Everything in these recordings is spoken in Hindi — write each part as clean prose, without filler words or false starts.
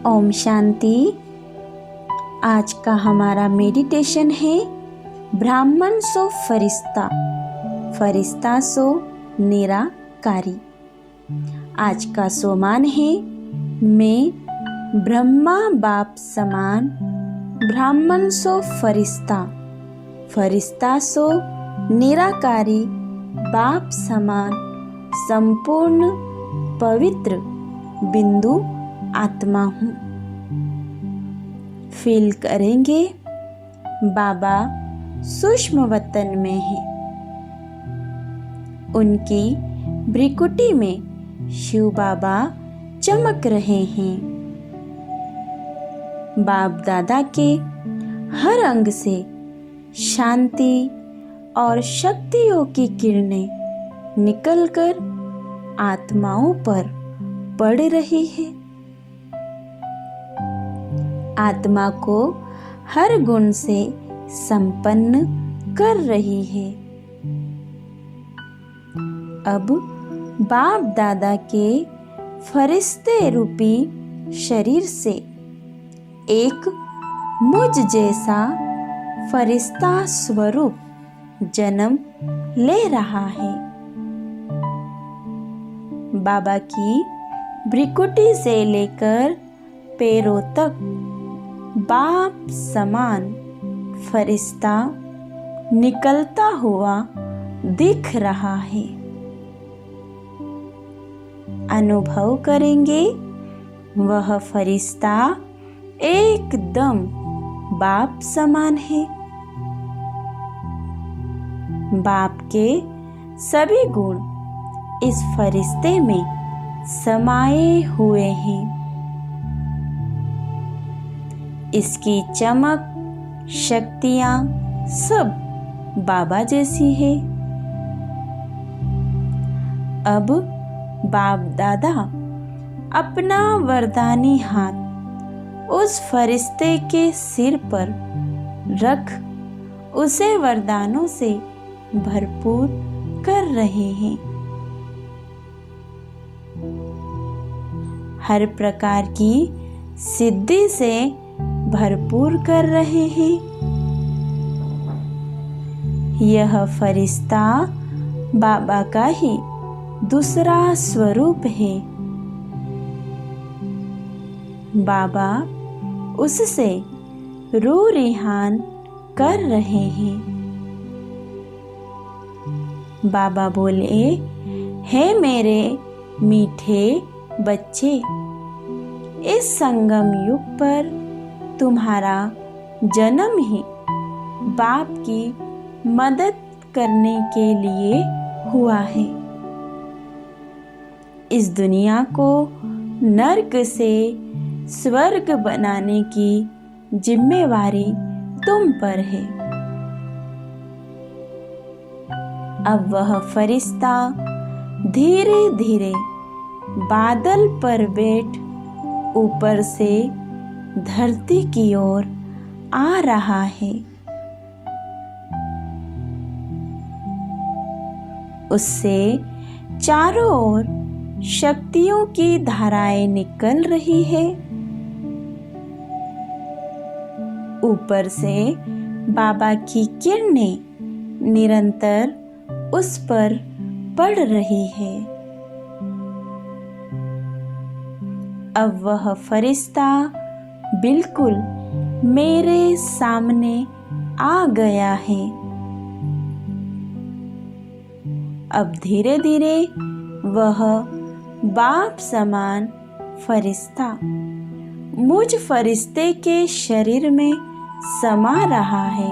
ओम शांति। आज का हमारा मेडिटेशन है ब्राह्मण सो फरिश्ता, फरिश्ता सो निराकारी। आज का सोमान है मैं ब्रह्मा बाप समान, ब्राह्मण सो फरिश्ता, फरिश्ता सो निराकारी, बाप समान संपूर्ण पवित्र बिंदु आत्मा हूँ। फील करेंगे बाबा सूक्ष्म वतन में है, उनकी भ्रिकुटी में शिव बाबा चमक रहे हैं। बाप दादा के हर अंग से शांति और शक्तियों की किरणें निकलकर आत्माओं पर पड़ रही है। आत्मा को हर गुण से संपन्न कर रही है। अब बाप दादा के फरिश्ते रूपी शरीर से एक मुझ जैसा फरिश्ता स्वरूप जन्म ले रहा है। बाबा की भ्रिकुटी से लेकर पैरों तक बाप समान फरिश्ता निकलता हुआ दिख रहा है। अनुभव करेंगे वह फरिश्ता एकदम बाप समान है। बाप के सभी गुण इस फरिश्ते में समाये हुए हैं। इसकी चमक शक्तियां सब बाबा जैसी है। अब बाप दादा अपना वरदानी हाथ उस फरिश्ते के सिर पर रख उसे वरदानों से भरपूर कर रहे हैं। हर प्रकार की सिद्धि से भरपूर कर रहे हैं। यह फरिश्ता बाबा का ही दूसरा स्वरूप है। बाबा उससे रूह रिहान कर रहे हैं। बाबा बोले, हे मेरे मीठे बच्चे, इस संगम युग पर तुम्हारा जन्म ही बाप की मदद करने के लिए हुआ है। इस दुनिया को नर्क से स्वर्ग बनाने की जिम्मेवारी तुम पर है। अब वह फरिश्ता धीरे धीरे बादल पर बैठ ऊपर से धरती की ओर आ रहा है। उससे चारों ओर शक्तियों की धाराएं निकल रही है। ऊपर से बाबा की किरणें निरंतर उस पर पड़ रही है। अब वह फरिश्ता बिल्कुल मेरे सामने आ गया है। अब धीरे धीरे वह बाप समान फरिश्ता मुझ फरिश्ते के शरीर में समा रहा है।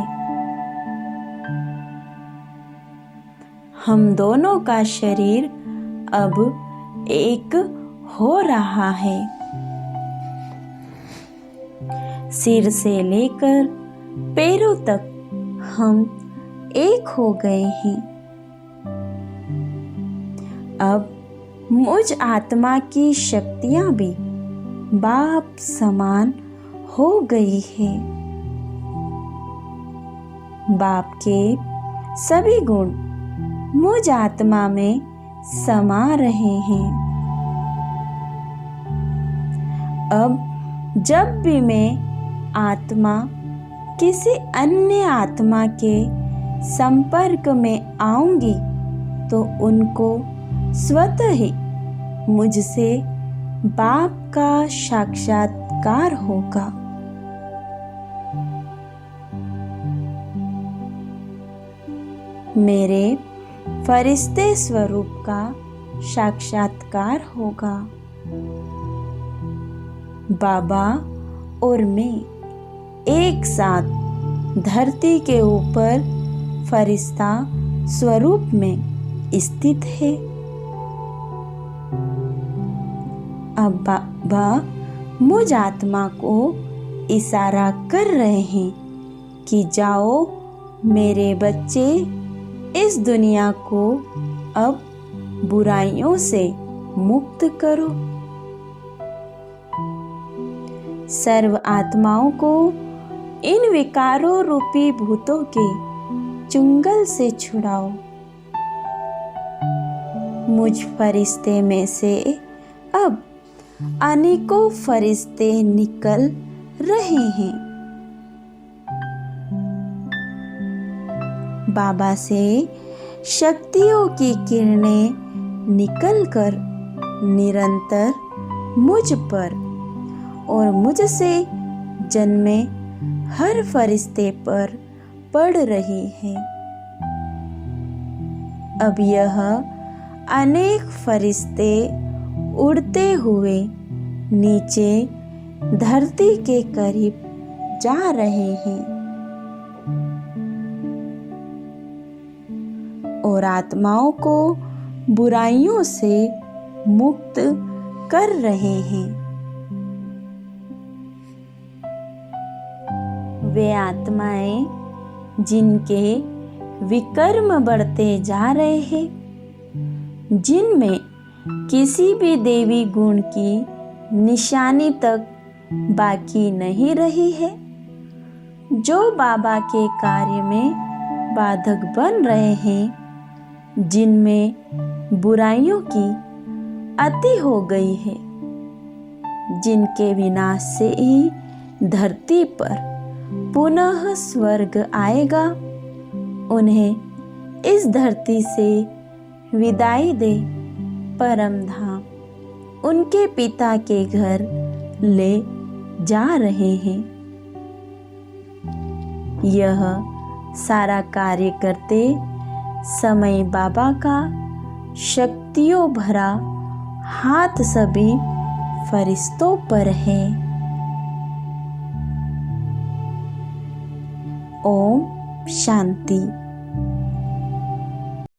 हम दोनों का शरीर अब एक हो रहा है। सिर से लेकर पैरों तक हम एक हो गए हैं। अब मुझ आत्मा की शक्तियां भी बाप समान हो गई है। बाप के सभी गुण मुझ आत्मा में समा रहे हैं। अब जब भी मैं आत्मा किसी अन्य आत्मा के संपर्क में आऊंगी तो उनको स्वतः ही मुझसे बाप का साक्षात्कार होगा। मेरे फरिश्ते स्वरूप का साक्षात्कार होगा। बाबा और मैं एक साथ धरती के ऊपर फरिश्ता स्वरूप में स्थित है। अब बाबा मुझ आत्मा को इशारा कर रहे हैं कि जाओ मेरे बच्चे, इस दुनिया को अब बुराइयों से मुक्त करो। सर्व आत्माओं को इन विकारों रूपी भूतों के चुंगल से छुड़ाओ। मुझ फरिश्ते में से अब अनेकों फरिश्ते निकल रहे हैं। बाबा से शक्तियों की किरणें निकलकर निरंतर मुझ पर और मुझसे जन्मे हर फरिश्ते पर पड़ रही है। अब यह अनेक फरिश्ते उड़ते हुए नीचे धरती के करीब जा रहे हैं और आत्माओं को बुराइयों से मुक्त कर रहे हैं। वे आत्माएं जिनके विकर्म बढ़ते जा रहे हैं, जिनमें किसी भी देवी गुण की निशानी तक बाकी नहीं रही है, जो बाबा के कार्य में बाधक बन रहे हैं, जिनमें बुराइयों की अति हो गई है, जिनके विनाश से ही धरती पर पुनः स्वर्ग आएगा, उन्हें इस धरती से विदाई दे परम धाम उनके पिता के घर ले जा रहे हैं। यह सारा कार्य करते समय बाबा का शक्तियों भरा हाथ सभी फरिश्तों पर है। ओम शांति।